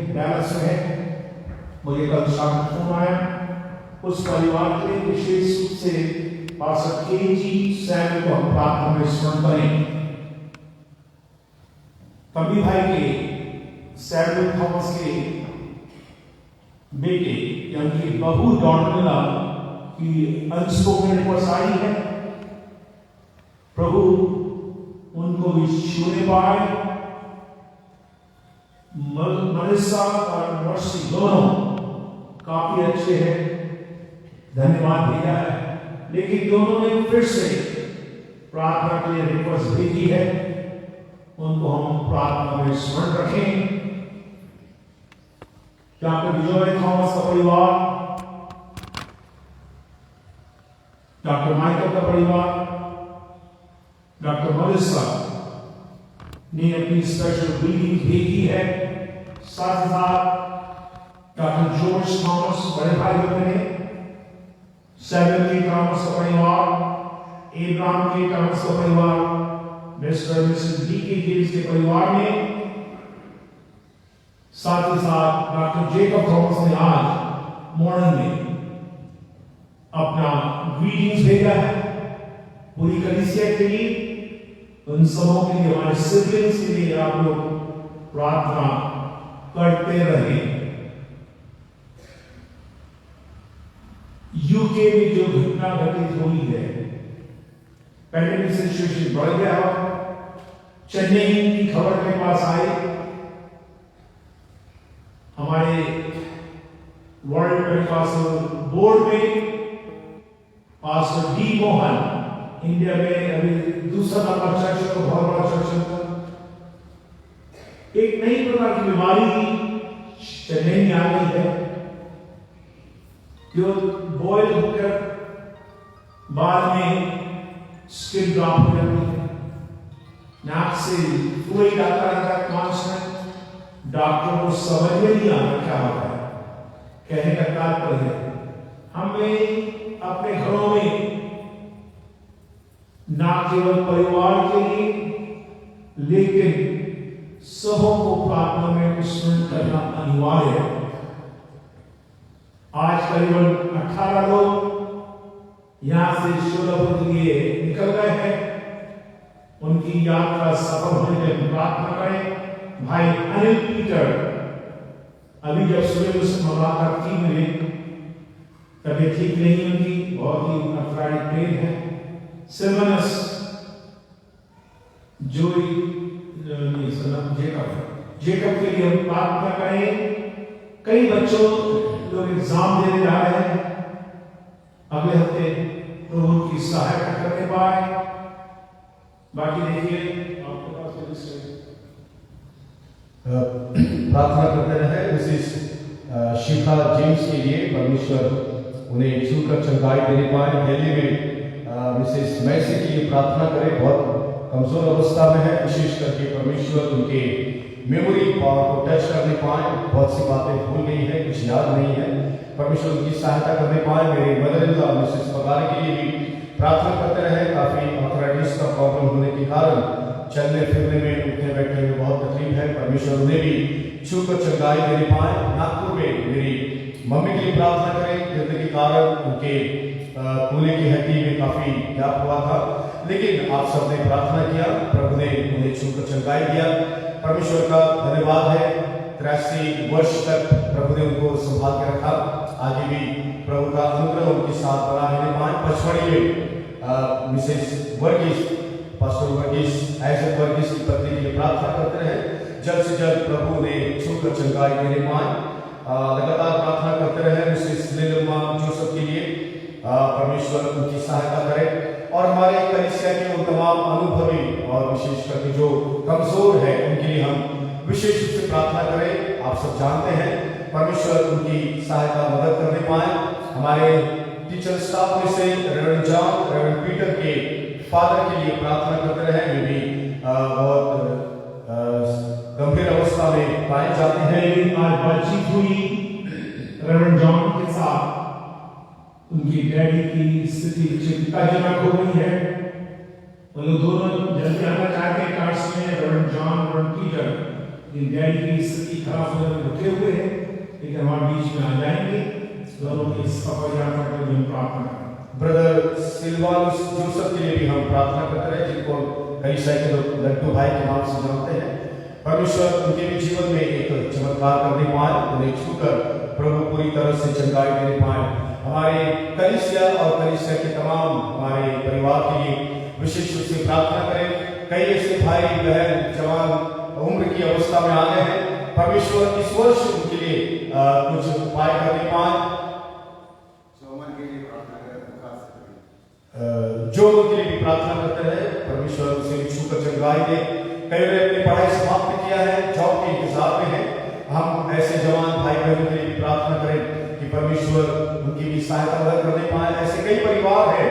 Dallas में है, मुझे कल शाम फोन आया, उस परिवार के लिए विशेष रूप से पास्टर केजी सैम को हम प्रार्थना में स्मरण करें। कभी भाई के सैमुअल थॉमस के बेटे यानी कि बहू डॉर्मिला की अनस्पोकन रिक्वेस्ट आई है, प्रभु उनको भी छूने पाए। मनीषा और मर्सी दोनों काफी अच्छे हैं, धन्यवाद दिया है, लेकिन दोनों ने फिर से प्रार्थना के लिए रिक्वेस्ट भेजी है, उनको हम प्रार्थना में स्मरण रखें। डॉक्टर विजय थॉमस का परिवार, डॉक्टर माइकल का परिवार, डॉक्टर मलिसा ने अपनी स्पेशल ग्रीटिंग भेजी है, साथ ही साथ डॉक्टर जॉर्ज थॉमस बड़े भाई बहन ने, सैमुअल थॉमस का परिवार, एब्राहम के थॉमस का परिवार, मिस्टर और मिसेस डी के गेल्स के परिवार ने, साथ ही साथ डॉक्टर जेकब थॉमस ने आज मॉर्निंग में अपना ग्रीटिंग्स भेजा है पूरी कलीसिया के लिए। उन सबों के लिए, हमारे सिबलिंग्स के लिए आप लोग प्रार्थना करते रहे। यूके में जो घटना घटित हुई है, पैंडेमिक सिचुएशन बढ़ गया, चेन्नई की खबर मेरे पास आई, हमारे वर्ल्ड पेंटिकॉस्टल बोर्ड में पास्टर डी मोहन, इंडिया में अभी दूसरा नंबर चर्च को, बहुत बड़ा चर्च को, एक नई प्रकार की बीमारी चेन्नई में आ गई है, जो बॉयल होकर बाद में स्किन ड्रॉप हो जाती है, नाक से फ्लूइड आता रहता है कांस्टेंट, डॉक्टर को समझ में नहीं आता क्या होता है। कहने का तात्पर्य है, हमें अपने घरों में ना केवल परिवार के लिए, लेकिन सबों को प्रार्थना में स्मरण करना अनिवार्य है। आज करीबन 18 लोग यहां से शोलापुर के लिए निकल गए हैं, उनकी यात्रा सफल होने के लिए प्रार्थना करें। भाई अनिल पीटर अभी जब सुबह उससे मुलाकात की, मेरे तबीयत ठीक नहीं उनकी, बहुत ही अर्थराइटिक पेन है। सिल्वनस जोई जेकब के लिए हम प्रार्थना करें। कई बच्चों लोग एग्जाम देने जा रहे हैं, अगले हफ्ते तो उनकी सहायता करने पाए। बाकी देखिए आपके पास प्रार्थना करते रहे। मिसेस शिखा जेम्स के लिए परमेश्वर उन्हें छूकर चंगाई देने पाए। दिल्ली में मिसेस मैसी के लिए प्रार्थना करें, बहुत कमजोर अवस्था में है, विशेष करके परमेश्वर उनके मेमोरी पावर को टच करने पाए, बहुत सी बातें भूल गई है, कुछ याद नहीं है, परमेश्वर उनकी सहायता करने पाए। मेरे मदर इन लॉ मिसेस पगार के लिए भी प्रार्थना करते रहे। काफी ऑर्थराइटिस का प्रॉब्लम होने के कारण चलने फिरने में, उठने बैठने में बहुत तकलीफ है, परमेश्वर उन्हें भी छूकर चंगाई देने पाए। नागपुर में मेरी मम्मी के लिए प्रार्थना करें, गिरने के कारण उनके कूल्हे की हड्डी में काफी गैप हुआ था, लेकिन आप सबने प्रार्थना किया, प्रभु ने उन्हें छूकर चंगाई दिया। परमेश्वर का धन्यवाद है, 83 वर्ष तक प्रभु ने उनको संभाल के रखा, आगे भी प्रभु का अनुग्रह उनके साथ बना रहने पाए। पचमढ़ी में मिसेस वर्गीस, पास्टर वर्गीस, ऐसे वर्गीस की पत्नी के लिए प्रार्थना करते रहे, जल्द से जल्द प्रभु ने छूकर चंगाई देने पाए। लगातार प्रार्थना करते रहे मिसेस लीलमा जोसेफ के लिए, परमेश्वर उनकी सहायता करे। और हमारे कलीसिया के उन तमाम अनुभवी और विशेष करके जो कमजोर है, उनके लिए हम विशेष रूप से प्रार्थना करें। आप सब जानते हैं परमेश्वर उनकी सहायता मदद करने पाए। हमारे टीचर स्टाफ में से रेवरेंड जॉन, रेवरेंड पीटर के फादर के लिए प्रार्थना करते रहे, वे भी बहुत गंभीर अवस्था में पाए जाते हैं। आज बातचीत हुई रेवरेंड जॉन के साथ, उनकी डैडी की स्थिति चिंताजनक हो गई है, उन दोनों जल्दी आना चाहते हैं कार्स में। रेवरेंड जॉन, रेवरेंड पीटर इन डैडी की स्थिति खराब होने में रुके हुए हैं, लेकिन हमारे बीच में आ जाएंगे। दोनों की सफल यात्रा के लिए हम प्रार्थना करें। ब्रदर सिल्वानुस जोसेफ के लिए भी हम प्रार्थना करते हैं, जिनको कलीसिया के लोग लड्डू भाई के नाम से जानते हैं। परमेश्वर उनके भी जीवन में एक चमत्कार करने पाए, उन्हें छूकर प्रभु पूरी तरह से चंगाई देने पाए। हमारे कलीसिया और कलीसिया के तमाम हमारे परिवार के लिए विशेष रूप से प्रार्थना करें। कई ऐसे भाई बहन जवान उम्र की अवस्था में आ गए हैं, परमेश्वर इस वर्ष उनके लिए कुछ उपाय करने पाए। जो उनके लिए भी प्रार्थना करते रहे, परमेश्वर उसे छूकर चंगाई दे। कई ने अपनी पढ़ाई समाप्त किया है, जॉब के इंतजार में है, हम ऐसे जवान भाई बहनों के लिए भी प्रार्थना करें कि परमेश्वर उनकी भी सहायता मदद करने पाए। ऐसे कई परिवार हैं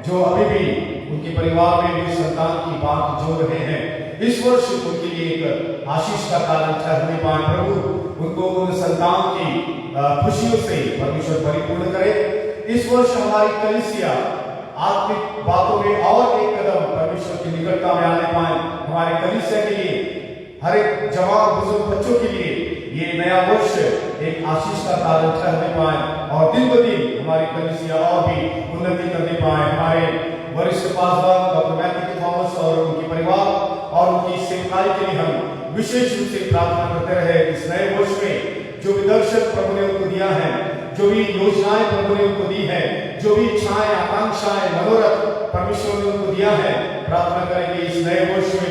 जो अभी भी उनके परिवार में भी संतान की बात जोड़ रहे हैं। इस वर्ष उनके लिए एक आशीष का कारण ठहरने पाए। प्रभु उनको उन संतान की खुशियों से परमेश्वर परिपूर्ण करे। इस वर्ष हमारी कलीसिया आत्मिक बातों में और एक कदम परमेश्वर की निकटता में आने पाए। हमारे कलीसिया के लिए, हर एक जवान बुजुर्ग बच्चों के लिए ये नया वर्ष एक आशीष का कारण ठहरने पाए और दिन ब दिन हमारी कलीसिया और भी उन्नति करने पाए। हमारे वरिष्ठ पासवान डॉक्टर मैथ्यू थॉमस और उनके परिवार और उनकी सेवकाई के लिए हम विशेष रूप से प्रार्थना करते रहे। इस नए वर्ष में जो भी दर्शन प्रभु ने उनको दिया है, जो भी योजनाएं प्रभु ने उनको दी है, जो भी इच्छाएं, आकांक्षाएं, मनोरथ परमेश्वर ने उनको दिया है, प्रार्थना करेंगे इस नए वर्ष में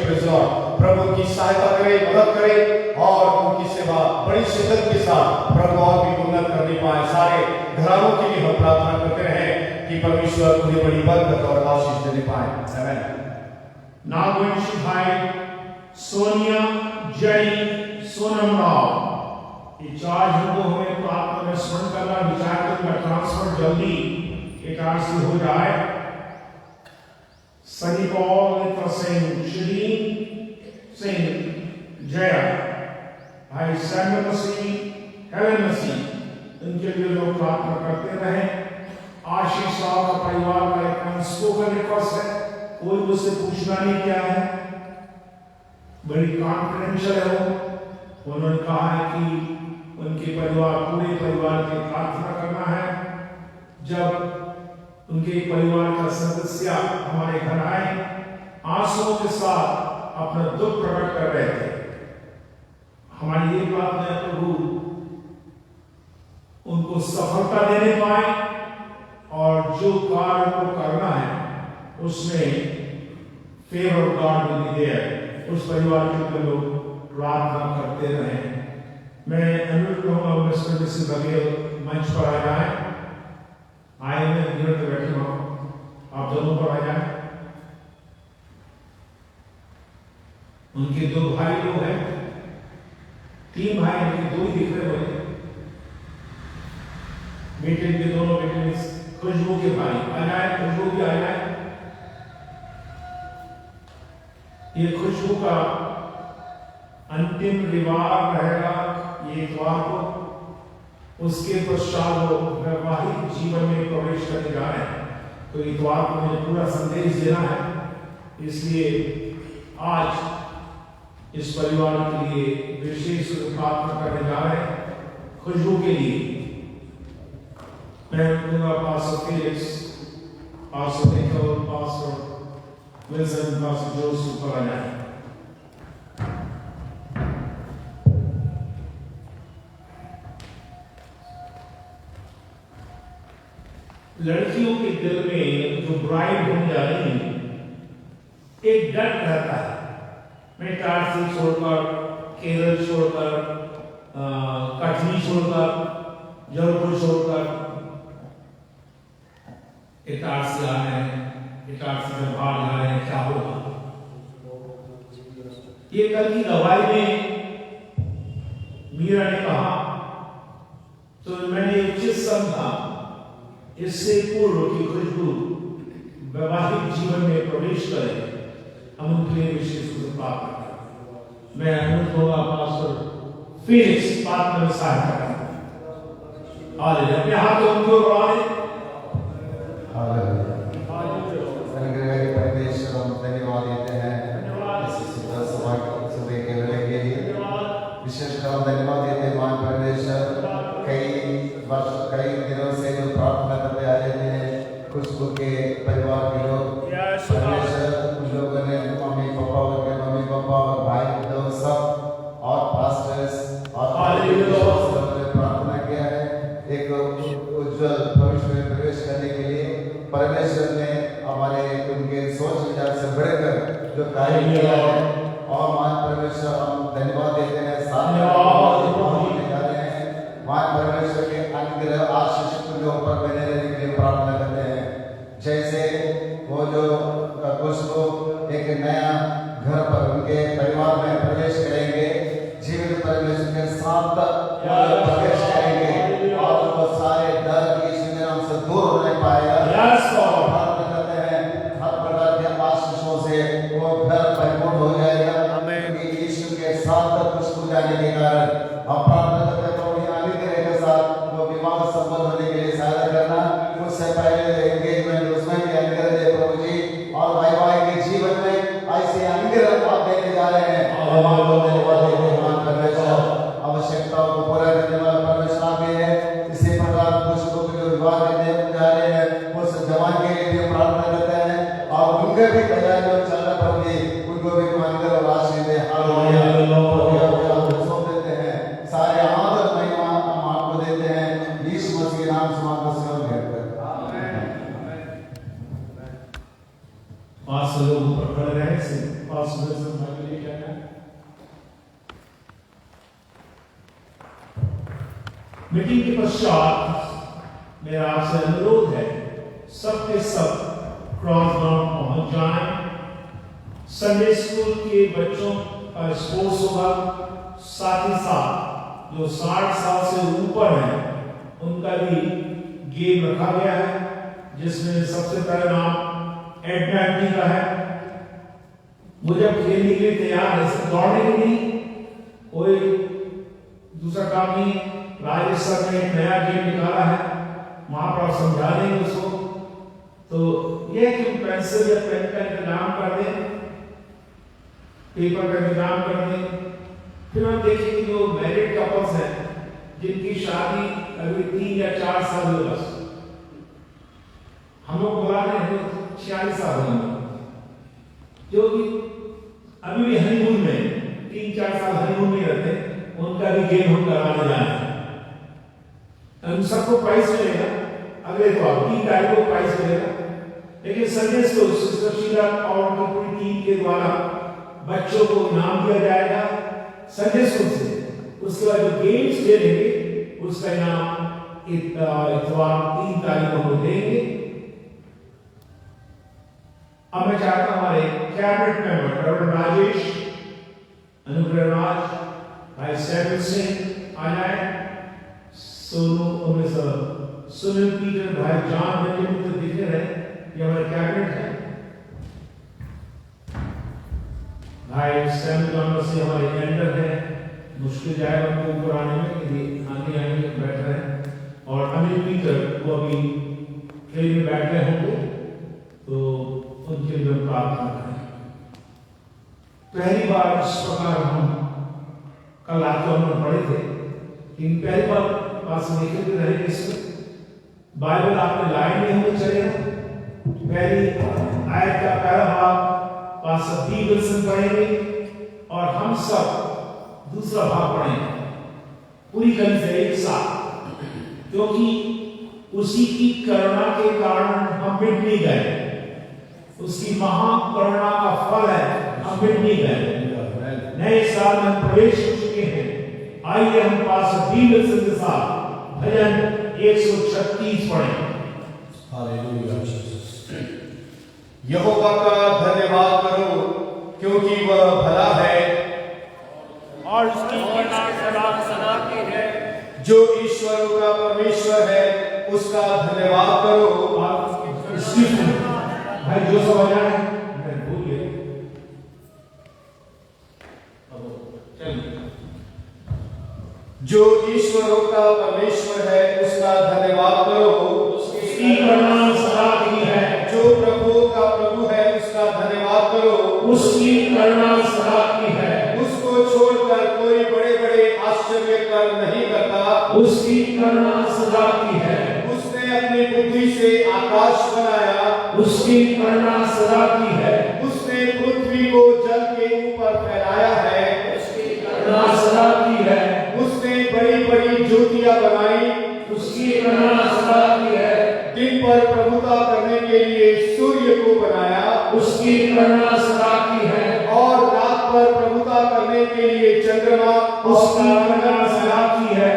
प्रभु उनकी सहायता करे, मदद करे और उनकी सेवा बड़ी शिद्दत के साथ प्रभु और भी उन्नत करने पाए। सारे घरानों के लिए हम प्रार्थना करते रहे कि परमेश्वर उन्हें बड़ी बरकत और आशीष देने पाए। आमीन। नागवंश भाई सोनिया जय सोनम राव, ये चार लोगों हमें प्रार्थना में स्मरण करना, विचार करना, ट्रांसफर जल्दी एकादश से हो जाए। सनी पॉल, नित्य सिंह, शरीन सिंह, जया, भाई सैमुअल मसीह, हेलेन मसीह, इनके लिए लोग प्रार्थना करते रहे। आशीष साहब का परिवार का एक अनस्पोकन रिक्वेस्ट है, कोई मुझसे पूछना नहीं क्या है, बड़ी कॉन्फिडेंशियल है वो। उन्होंने कहा है कि उनके परिवार, पूरे परिवार की प्रार्थना करना है। जब उनके परिवार का सदस्य हमारे घर आए, आंसुओं के साथ अपना दुख प्रकट कर रहे थे। हमारी ये प्रार्थना है प्रभु उनको सफलता देने पाए और जो कार्य को करना है उसमें favour of God will be there. उस परिवार के लोग प्रार्थना करते रहे। मैं अनुरोध करूंगा मिस्टर मिसेस बघेल मंच पर आ जाए। आए मैं गिरट पे बैठे हूं, आप दोनों पर आ जाए। उनके दो भाई लोग हैं, तीन भाई, उनके दो ही दिख रहे हैं। बेटे के दोनों बेटे खुशबू के भाई आ जाए, खुशबू भी आ जाए। ये खुशबू का अंतिम विवाह रहेगा ये इतवार को, उसके पश्चात वो वैवाहिक जीवन में प्रवेश करने जा रहे हैं। तो इतवार को मुझे पूरा संदेश देना है, इसलिए आज इस परिवार के लिए विशेष प्रार्थना करने जा रहे हैं। खुशबू के लिए मैं कहूँगा pastor Felix, pastor Nicole, pastor Wilson, pastor Joseph पर आ जाए। लड़कियों के दिल में जो ब्राइड होने जा रही है, एक डर रहता है। मैं काशी छोड़कर, केरल छोड़कर, कटनी छोड़कर, जयपुर छोड़कर इटारसी आ रहे हैं, इटारसी से बाहर जा रहे हैं, क्या होगा? ये कल की दवाई में मीरा ने कहा तो मैंने उचित समझा, इससे पूर्व की खुशबू वैवाहिक जीवन में प्रवेश करे, हम उनके लिए विशेष रूप से प्रार्थना करें। मैं अनुरोध करूंगा पास्टर फेलिक्स प्रार्थना में सहायता करें। हालेलुया। अपने हाथ को उनकी ओर बढ़ाएं। परमेश्वर हम धन्यवाद देते हैं इस सुंदर सभा के लिए। धन्यवाद देते हैं मान परमेश्वर। कई दिनों से जो प्रार्थना करते आ रहे थे खुशबू के परिवार के लोग, परमेश्वर उन लोगों ने मम्मी पापा और भाई लोग सब और पास्टर्स और ने प्रार्थना किया है एक उज्जवल भविष्य में प्रवेश करने के लिए। परमेश्वर ने हमारे उनके सोच विचार से बढ़कर जो कार्य किया है और मान परमेश्वर हम धन्यवाद देते हैं। मान परमेश्वर के अनुग्रह आशीष के ऊपर बने रहने के लिए प्रार्थना करते हैं। जैसे वो जो खुशबू एक नया घर पर उनके परिवार में प्रवेश करेंगे, जीवित परमेश्वर के साथ प्रवेश करेंगे और वो सारे डर की नाम से दूर होने पाएगा। प्रार्थना करते हैं हर प्रकार के आशीषों से वो घर परिपूर्ण हो जाएगा क्योंकि यीशु के साथ खुशबू जाने के कारण। हम प्रार्थना करते हैं वो विवाह संपन्न होने के लिए सहायता करना। उससे पहले एंगेजमेंट उसमें भी अनुग्रह दे प्रभु जी और वैवाहिक के जीवन में ऐसे अनुग्रह आप देने जा रहे हैं। आवश्यकताओं को पूरा करने वाला परमेश्वर भी है। इसी प्रकार कुछ लोग जो विवाह करने जा रहे हैं उस जवान के लिए भी प्रार्थना करते हैं और उनके भी बजाय जो चल रहा प्रभु जी उनको भी अनुग्रह और आशीष दे। सौंप देते हैं सारे आदर महिमा हम आपको देते हैं यीशु मसीह के नाम से आपको सेवा भेंट पास लोग ऊपर खड़े रहे से पास में संभाल लिए क्या है। मीटिंग के पश्चात मेरा आपसे अनुरोध है सबके सब क्रॉस ग्राउंड पहुंच जाएं। संडे स्कूल के बच्चों का स्पोर्ट्स होगा, साथ ही साथ जो 60 साल से ऊपर हैं उनका भी गेम रखा गया है जिसमें सबसे पहला नाम एडना एंटी का है। वो जब खेलने के लिए तैयार है, सिर्फ दौड़ने के लिए, कोई दूसरा काम नहीं। राजेश सर ने एक नया गेम निकाला है, वहां पर आप समझा देंगे उसको। तो यह कि पेंसिल या पेन का इंतजाम कर दें, पेपर का इंतजाम कर दें। फिर हम देखेंगे जो मैरिड कपल्स हैं जिनकी शादी अभी 3 या 4 साल हुए, बस हम लोग बोला रहे 46 साल होंगे, जो कि अभी भी हनीमून में 3-4 साल हनीमून में रहते, उनका भी गेम हम कराने जाए। हम सबको प्राइस मिलेगा, अगले तो 3 तारीख को प्राइस मिलेगा। लेकिन संडे स्कूल सिस्टर शीला और उनकी पूरी टीम के द्वारा बच्चों को इनाम दिया जाएगा संडे स्कूल से। उसके बाद जो गेम्स खेलेंगे उसका इनाम इतवार 3 तारीख को हम देंगे। अब मैं चाहता हूं हमारे कैबिनेट मेंबर डॉक्टर राजेश, अनुग्रह राज, भाई सैमुअल सिंह आ जाए, सुनील पीटर, भाई जॉन बेंजामिन तो दिख रहे हैं, ये हमारे कैबिनेट है। भाई सैम जॉन से हमारे एंडर है, मुश्किल जाएगा उनको ऊपर आने में, यदि आगे बैठ रहे हैं। और अनिल पीटर वो अभी ट्रेन में बैठ गए होंगे, तो उनके लिए प्रार्थना करें। पहली बार इस प्रकार हम कल रात को हम पढ़े थे, लेकिन पहली बार पास लिखे भी रहेंगे इसमें बाइबल आपने लाइन में होनी चलेगा। पहली आयत का पहला भाग पास बी विल्सन पढ़ेंगे और हम सब दूसरा भाग पढ़ेंगे पूरी कड़ी से एक साथ, क्योंकि उसी की करुणा के कारण हम मिट नहीं गए। उसकी महाकरुणा का फल है हम मिट नहीं गए। नए साल में प्रवेश कर चुके हैं। आइए हम पास बी विल्सन के साथ भजन 136 पढ़ें। हालेलुया। यहोवा का धन्यवाद करो क्योंकि वह भला है और उसकी करुणा सदा सदा की है। जो ईश्वरों का परमेश्वर है उसका धन्यवाद करो। भाई जो सब आ जाए मैं भूल गया। जो ईश्वरों का परमेश्वर है उसका धन्यवाद करो। उसकी करुणा सदा की है। जो प्रभु का प्रभु है उसका धन्यवाद करो। उसकी करुणा सदा की है। उसको छोड़कर कोई बड़े बड़े आश्चर्य कर नहीं करता। उसकी करुणा सदा की है। उसने अपनी बुद्धि से आकाश बनाया। उसकी करुणा सदा की है। उसने पृथ्वी को जल के ऊपर फैलाया है। उसकी करुणा सदा की है। उसने बड़ी बड़ी ज्योतियां बनाई। उसकी करुणा सदा की है। दिन पर प्रभुता करने के लिए सूर्य को बनाया। उसकी करुणा सदा की है। और रात पर प्रभुता करने के लिए चंद्रमा और उसकी तारे करुणा सदा की है।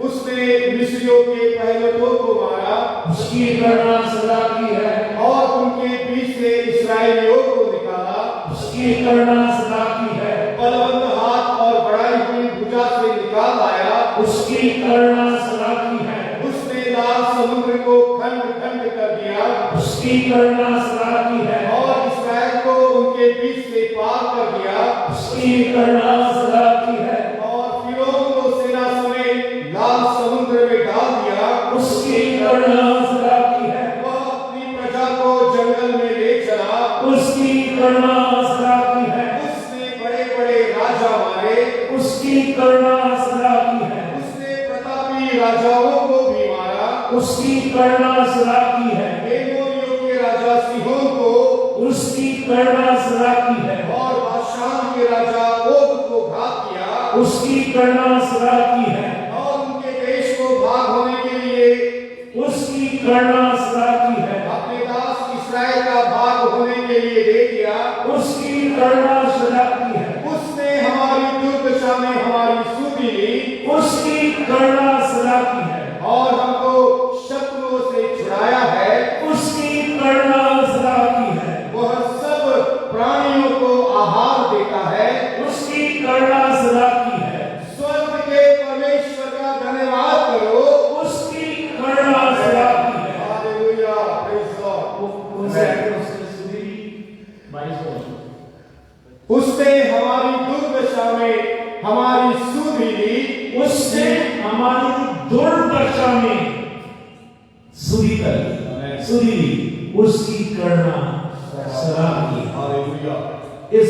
उसने मिस्रियों के पहलौठों को मारा। उसकी करुणा सदा की है। और उनके बीच से इस्राएलियों को निकाला। उसकी करुणा सदा की है। बलवंत हाथ और बढ़ाई हुई भुजा से निकाल लाया। उसकी करुणा सदा की है। उसने लाल समुद्र को खंड खंड कर दिया। उसकी करुणा सदा की है। और इस्राएल को उनके बीच से पार कर दिया। उसकी करुणा सदा की है। और फिरौन को सेना समेत लाल समुद्र में डाल दिया। उसकी करुणा सदा की है। वह अपनी प्रजा को जंगल में ले चला। उसकी करुणा सदा की है। उसने बड़े बड़े राजा मारे। उसकी करुणा सदा की है। उसने प्रतापी राजाओं को भी मारा। उसकी करुणा सदा की है। एमोरियों के राजा सिहोन को। उसकी करुणा सदा की है। और बाशान के राजा ओग को घात किया। उसकी करुणा सदा की है। और उनके देश को भाग होने के लिए उसकी करुणा सदा की है। अपने दास इस्राएल का भाग होने के लिए दे दिया। उसकी करुणा सदा की है। उसने हमारी दुर्दशा में हमारी सुधि ली। उसकी करुणा सदा की है। और हमको शत्रुओं से छुड़ाया है। उसकी करुणा सदा की है। वह सब प्राणियों को आहार देता है। उसकी करुणा सदा की है। स्वर्ग के परमेश्वर का धन्यवाद करो। उसकी करुणा सदा की है। Hallelujah, praise God. उसने हमारी दुर्दशा में हमारी सुधि ली। उसने हमारी दुर्दशा में सुधी कर सुधी ली। उसकी करुणा सदा की है। हालेलुया। इस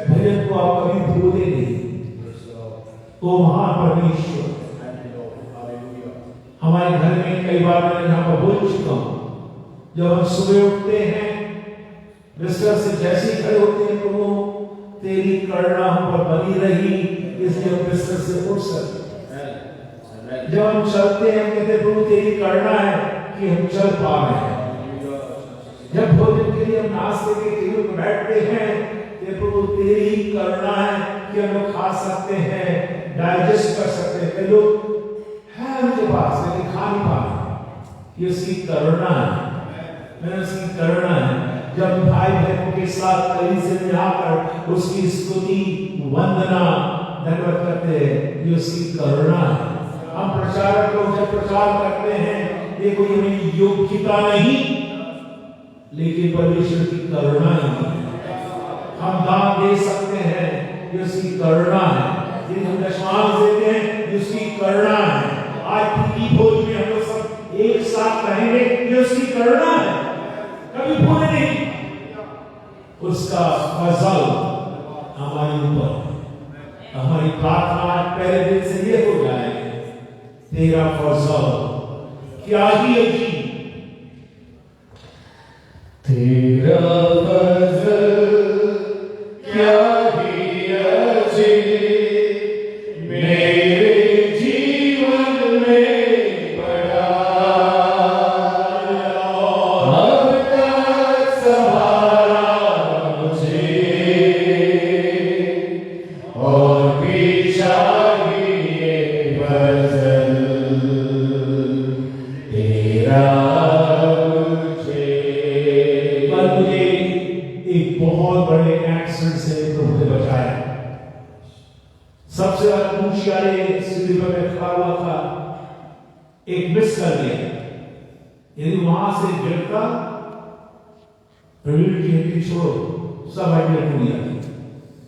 भजन को आप कभी भूले नहीं। तो महान परमेश्वर हमारे घर में कई बार मैंने यहाँ पर बोल चुका हूं, जब हम सुबह उठते हैं बिस्तर से जैसे ही खड़े होते हैं, तो तेरी करुणा हम पर बनी रही, इसलिए हम बिस्तर से उठ सकते। जब हम चलते हैं, कहते प्रभु तेरी करुणा है कि हम चल पा रहे हैं। जब भोजन के लिए हम नाश्ते के टेबल पर बैठते हैं, ये प्रभु तेरी करुणा है कि हम लोग खा सकते हैं, डाइजेस्ट कर सकते हैं। कई लोग है उनके पास लेकिन खा नहीं पा रहे, ये उसकी करुणा है। मैंने उसकी करुणा है। जब भाई बहनों के साथ कलीसिया में आकर उसकी स्तुति वंदना धन्यवाद करते हैं, ये उसकी करुणा है। हम प्रचारक लोग जब प्रचार करते हैं, ये कोई हमें योग्यता नहीं, लेकिन परमेश्वर की करुणा है। हम दान दे सकते हैं, ये उसकी करुणा है। ये हम दशमांश देते हैं, ये उसकी करुणा है। आज की भोज में हम लोग सब एक साथ रहेंगे, ये उसकी करुणा है। कभी भूले नहीं उसका फजल हमारे ऊपर। हमारी प्रार्थना पहले दिन से ये हो जाए, तेरा फजल क्या ही अजीब, तेरा फजल क्या ही अजीब मेरे जीवन में पड़ा। अब तक सहारा मुझे और भी चाहिए फजल तेरा। मुझे एक बहुत बड़े एक्सीडेंट से प्रभु ने बचाया। सबसे ज्यादा ऊंची वाले सीढ़ी पर मैं खड़ा हुआ था, एक मिस कर गया। यदि वहां से गिरता, प्रवीण की हड्डी छोड़ो, सब हड्डियां टूट जाती।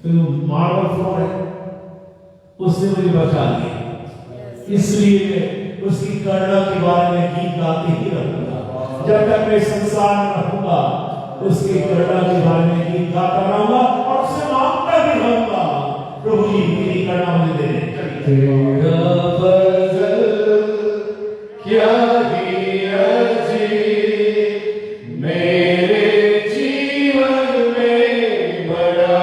तो मार्बल फ्लोर है, उसने मुझे बचा लिया। इसलिए उसकी करुणा के बारे में गीत गाते ही रहूंगा। जब तक मैं संसार में रहूंगा, उसकी करुणा के बारे में गीत गाता रहूंगा और उससे मांगता भी रहूंगा, प्रभु जी मेरी करुणा मुझे दे दे। तेरा फजल क्या ही अजीब मेरे जीवन में बड़ा,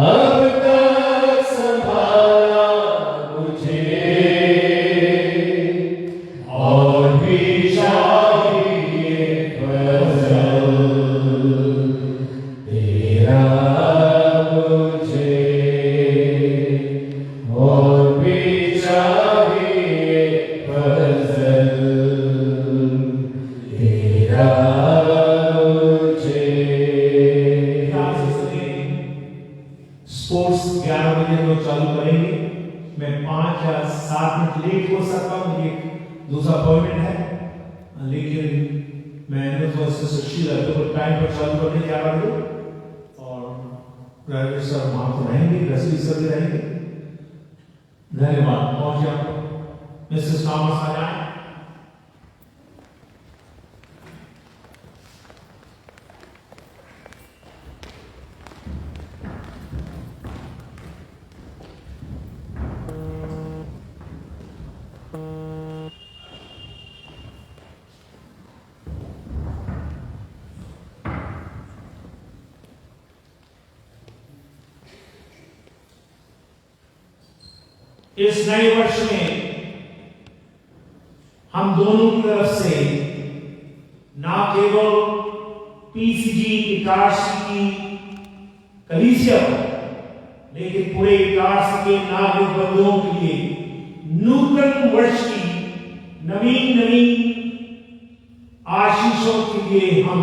अब तक संभाला मुझे और भी चाहिए फजल तेरा मुझे, और भी चाहिए फजल तेरा मुझे। ध्यान से सुनिए, स्पोर्ट्स 11 बजे हम लोग चालू करेंगे। मैं 5 या 7 मिनट लेट हो सकता हूँ, मुझे दूसरा अपॉइंटमेंट है, लेकिन मैं तो टाइम पर चालू करने जा रहा हूँ और ड्राइवर सर वहां तो रहेंगे, रसली सर भी रहेंगे। धन्यवाद। पहुंचे आप मिसेस थॉमस आ जाए। इस नए वर्ष में हम दोनों की तरफ से ना केवल पीसीजी इटारसी की कलीसिया पर, लेकिन पूरे इटारसी के नागरिक बंधुओं के लिए नूतन वर्ष की नवीन आशीषों के लिए हम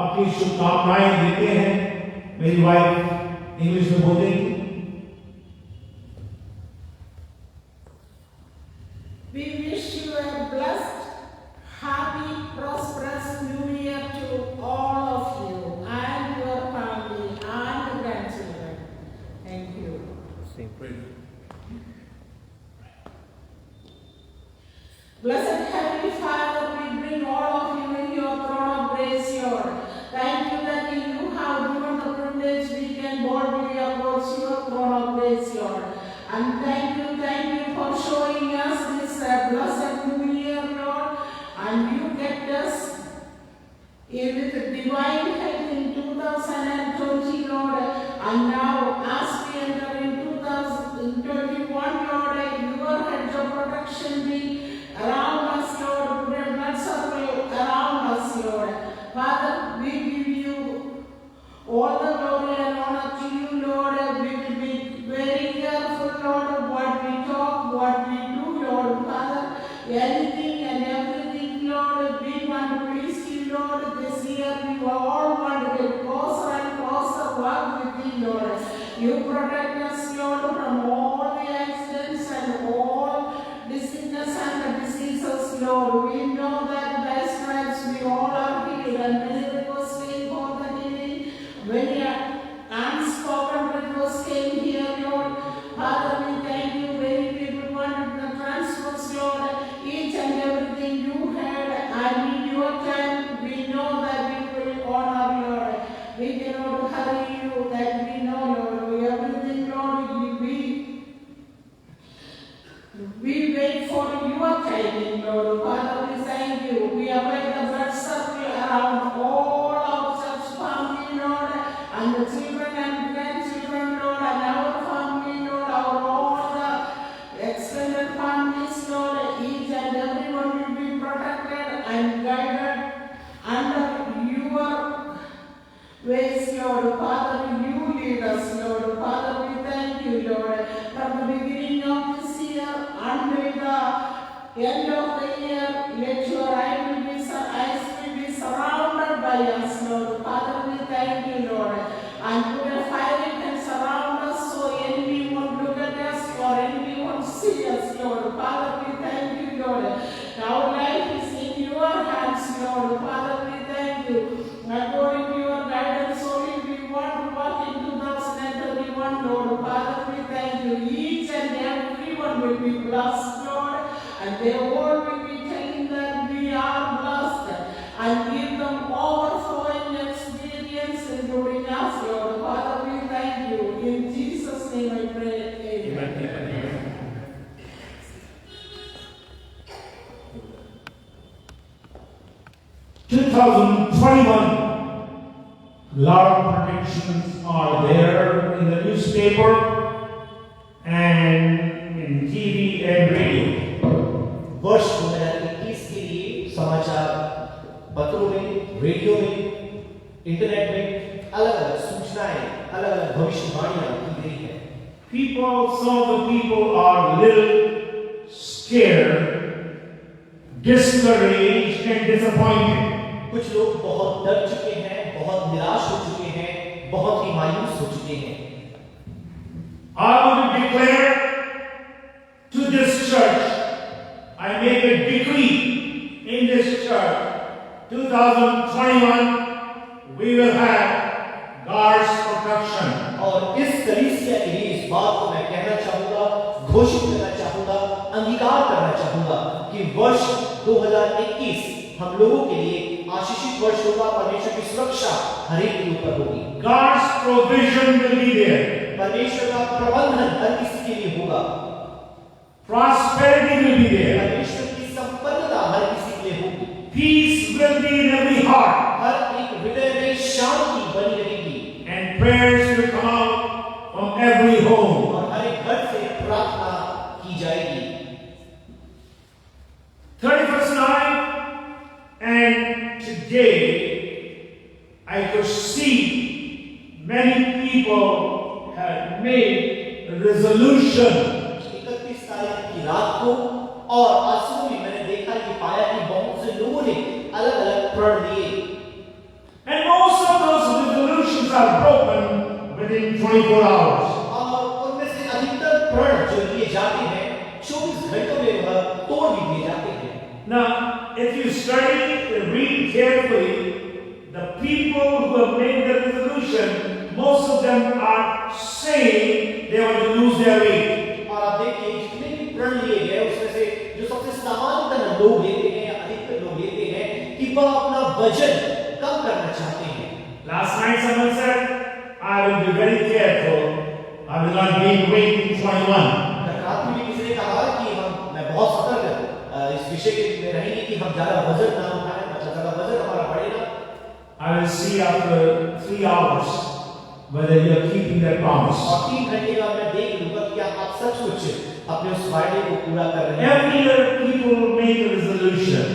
अपनी शुभकामनाएं देते हैं। मेरी वाइफ इंग्लिश में बोलेंगी। We wish you a blessed, happy, prosperous New Year to all of you and your family and grandchildren. Thank you. Blessed Heavenly Father, we bring all of you in your throne of grace, Lord. Thank you that you have given the privilege we can boldly approach your throne of grace, Lord. And thank you for showing us this blessed New Year, Lord. And you kept us with divine health in 2020, Lord. And now, as we enter in 2021, Lord, your hedge of protection be around us, Lord. Blood circle around us, Lord. Father, we give you all the glory and honor to you, Lord. We will be very careful, Lord, what we talk, what we do, Lord. Father, anything and everything, Lord, we want to please you, Lord. This year we all want to get closer and closer walk with you, Lord. You protect us, Lord, from all the accidents and all the sickness and the diseases, Lord. We know that by stripes we all are healed, and many requests came for the healing. Many unspoken requests came here, Lord. Father, we thank you. Many people wanted the transfers, Lord. Each and everything you had, and in your time, we know that we will honor, Lord. We cannot hurry you, that we know, Lord. Everything, Lord, we wait for your timing, Lord. Father, we thank you. We apply the blood circle around all our church family, Lord, and the children and grandchildren, Lord, and our family, Lord, our all the extended families, Lord. Each and everyone will be protected and guided under your ways, Lord. Father, you lead us, Lord. Father, we thank you, Lord. From the beginning of this year until the end of the year, let your eyes will be surrounded by us, Lord. Father, we thank you, Lord. And put a fire and surround us so enemy won't look at us or enemy won't see us, Lord. Father, we thank you, Lord. Our life is in your hands, Lord. Father, we thank you. According to your guidance, only we want to walk in 2021, Lord. Father, we thank you. Each and everyone will be blessed, Lord. And they all will be telling that we are blessed. And give them overflowing experience, including us, Lord. Father, we thank you. In Jesus' name I 2021, a lot of predictions are there in the newspaper and in TV and radio. वर्ष 2021 के लिए समाचार पत्रों में, radio में, internet में अलग अलग सूचनाएं, अलग अलग भविष्यवाणियां की गई है। Some of the people are little scared, discouraged and disappointed. कुछ लोग बहुत डर चुके हैं, बहुत निराश हो चुके हैं, बहुत ही मायूस हो चुके हैं। I want to declare to this church, I make a decree in this church, 2021, we will have God's protection. और इस कलीसिया के लिए इस बात को मैं कहना चाहूंगा, घोषित करना चाहूंगा, अंगीकार करना चाहूंगा कि वर्ष 2021 हम लोगों के लिए आशीषित वर्ष होगा। परमेश्वर की सुरक्षा हर एक के ऊपर होगी। God's provision will be there. परमेश्वर का प्रबंधन हर किसी के लिए होगा। Prosperity will be there. परमेश्वर की संपन्नता हर किसी के लिए होगी। Peace will be in every heart. हर एक हृदय में शांति बनी रहेगी। And prayers will come out from every home. और हर एक घर से प्रार्थना की जाएगी। 31st night, and today I could see many people have made a resolution. 31 तारीख की रात को और आज सुबह भी मैंने देखा कि पाया कि बहुत से लोगों ने अलग अलग प्रण लिए। And most of those resolutions are broken within 24 hours. और उनमें से अधिकतर प्रण जो लिए जाते हैं 24 घंटों में वह तोड़ भी दिए जाते हैं। Now, if you study and read carefully, the people who have made the resolution, most of them are saying they want to lose their weight. और आप देखिए जितने भी प्रण लिए गए उसमें से जो सबसे सामान्यतः लोग लेते हैं या अधिकतर लोग लेते हैं कि वह अपना वजन कम करना चाहते हैं। Last night someone said, I will be very careful. I will not gain weight in 21. रात में भी किसी ने कहा कि मैं बहुत सतर्क इस विषय के में रहेंगे कि हम ज्यादा वजन ना उठाएं, मतलब ज्यादा वजन हमारा बढ़ेगा। I will see after 3 hours whether you are keeping that promise. और 3 घंटे बाद मैं देख लूंगा कि क्या आप सचमुच अपने उस वायदे को पूरा कर रहे हैं। Every year people make a resolution.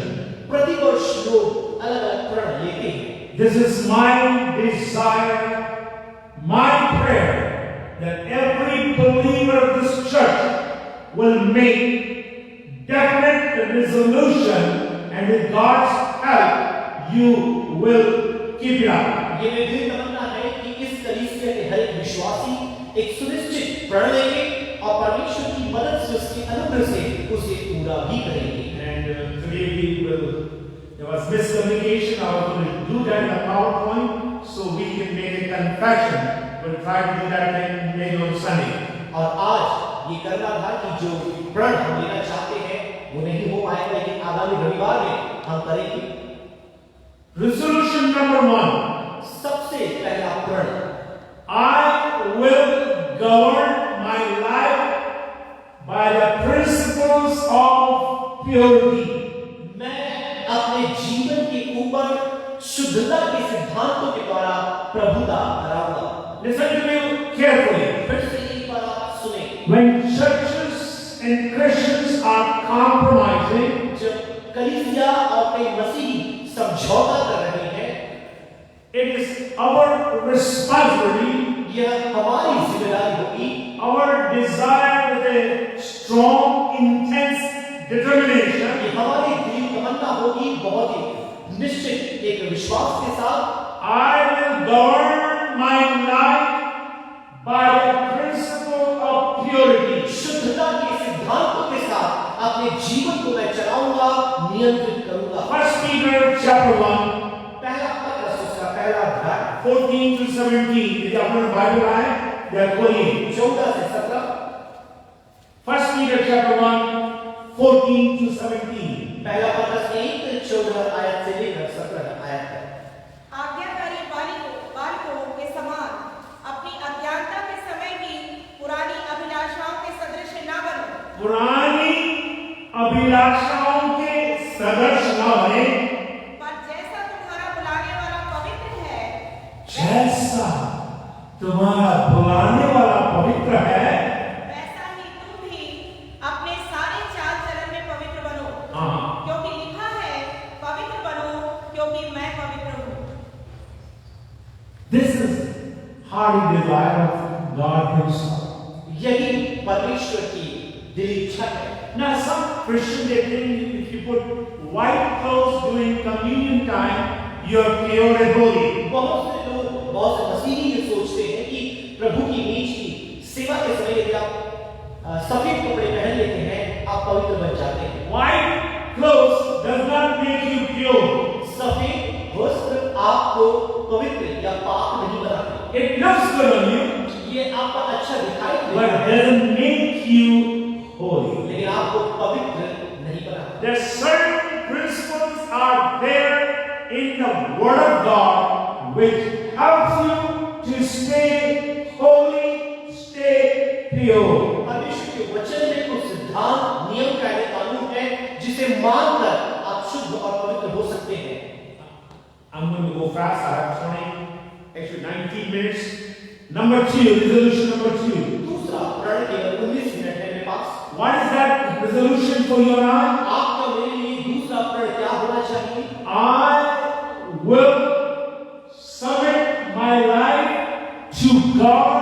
प्रतिवर्ष लोग अलग-अलग प्रण लेते हैं। This is my desire, my prayer, that every believer of this church will make definite resolution, and with God's help, you will keep it up. ये मेरी दिल तमन्ना है कि इस कलीसिया के हर एक विश्वासी एक सुनिश्चित प्रण लेंगे और परमेश्वर की मदद से उसके अनुग्रह से उसे पूरा भी करेंगे। And today there was miscommunication. I was going to do that in a PowerPoint so we can make a confession. We'll try to do that maybe on Sunday. और आज ये करना था कि जो प्रण हम लेना चाहते हैं वो नहीं हो पाएगा, लेकिन आगामी रविवार में हम करेंगे। Resolution number 1. सबसे पहला प्रण, I will govern my life by the principles of purity. मैं अपने जीवन के ऊपर शुद्धता के सिद्धांतों के द्वारा प्रभुता कराऊंगा। Listen to me carefully. फिर से एक बार आप सुने। When churches and Christians are compromising, जब कलीसिया और कई मसीही समझौता कर रहे हैं, it is our responsibility, यह हमारी जिम्मेदारी होगी, our desire with a strong, intense determination, कि हमारी दिल तमन्ना होगी बहुत ही निश्चित एक विश्वास के साथ, I will govern my life by the principle of purity. शुद्धता के सिद्धांतों के साथ अपने जीवन को मैं चलाऊंगा, नियंत्रित करूंगा। 1 Peter chapter 1, पहला पत्र उसका पहला अध्याय 14 to 17. यदि आपने बाइबल आए, या खोलिए। 14 से 17। 1 Peter chapter 1, 14 to 17. पहला पत्र 1:14 आयत से लेकर 17 आयत तक। आज्ञाकारी बालकों के समान अपनी अज्ञानता के समय की पुरानी अभिलाषाओं के सदृश न बनो। पुरानी अभिलाषाओं के सदृश न बने, पर जैसा तुम्हारा तुम्हारा बुलाने वाला पवित्र है। वैसा ही तुम भी अपने सारे चाल चलन में पवित्र बनो, हाँ। क्योंकि लिखा है, पवित्र बनो क्योंकि मैं पवित्र हूँ। This is hearty desire of God Himself. यही परमेश्वर की दिल इच्छा है। Now, some Christians they think if you put white clothes during communion time, you're pure and holy. बहुत से लोग, बहुत से मसीही ये सोचते हैं कि प्रभु की नीच की सेवा के समय यदि आप सफेद कपड़े पहन लेते हैं, आप पवित्र बन जाते हैं। White clothes does not make you pure. सफेद वस्त्र आपको पवित्र या पाक नहीं बनाते। It looks good on you, ये आपका अच्छा दिखाई but देता है, doesn't make you holy. लेकिन आपको पवित्र नहीं बनाता। There are certain principles are there in the Word of God which helps you to stay holy, stay pure. परमेश्वर के वचन में कुछ सिद्धांत, नियम, कायदे, कानून है जिसे मानकर आप शुद्ध और पवित्र हो सकते हैं। I'm going to go fast. I have 19 minutes. Number 2, resolution number 2. दूसरा प्रण केवल 19 मिनट है मेरे पास। What is that resolution for you and I? आपका मेरे लिए दूसरा प्रण क्या होना चाहिए? I will submit my life to God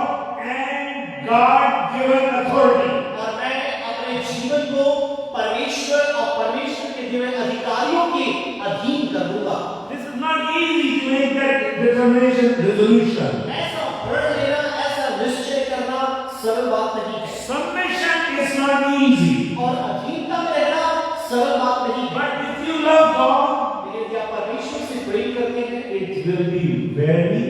and God-given authority. और मैं अपने जीवन को परमेश्वर और परमेश्वर के दिए अधिकारियों के अधीन कर दूंगा। This is not easy to make that determination, resolution. ऐसा प्रण लेना, ऐसा निश्चय करना सरल बात नहीं है। Submission is not easy. और अधीनता में रहना सरल बात नहीं है। But if you love God, लेकिन यदि आप परमेश्वर से प्रेम करते हैं, it will be very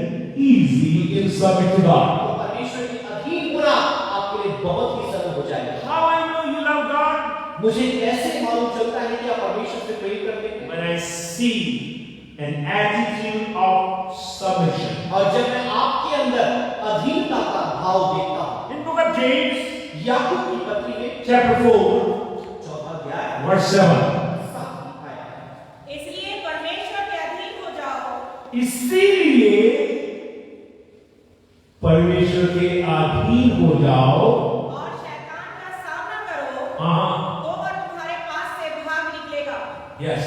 easy to submit to God. तो परमेश्वर के अधीन होना आपके लिए बहुत ही सरल हो जाएगा। How I know you love God? मुझे कैसे मालूम चलता है कि आप परमेश्वर से प्रेम करते हैं? When I see an attitude of submission. और जब मैं आपके अंदर अधीनता का भाव देखता हूँ। In book of James, याकूब की पत्री में chapter 4, चौथा अध्याय verse 7. 7 आया है। इसलिए परमेश्वर के अधीन हो जाओ, इसीलिए परमेश्वर के अधीन हो जाओ। और शैतान का सामना करो, हाँ, तो वह तुम्हारे पास से भाग निकलेगा। yes.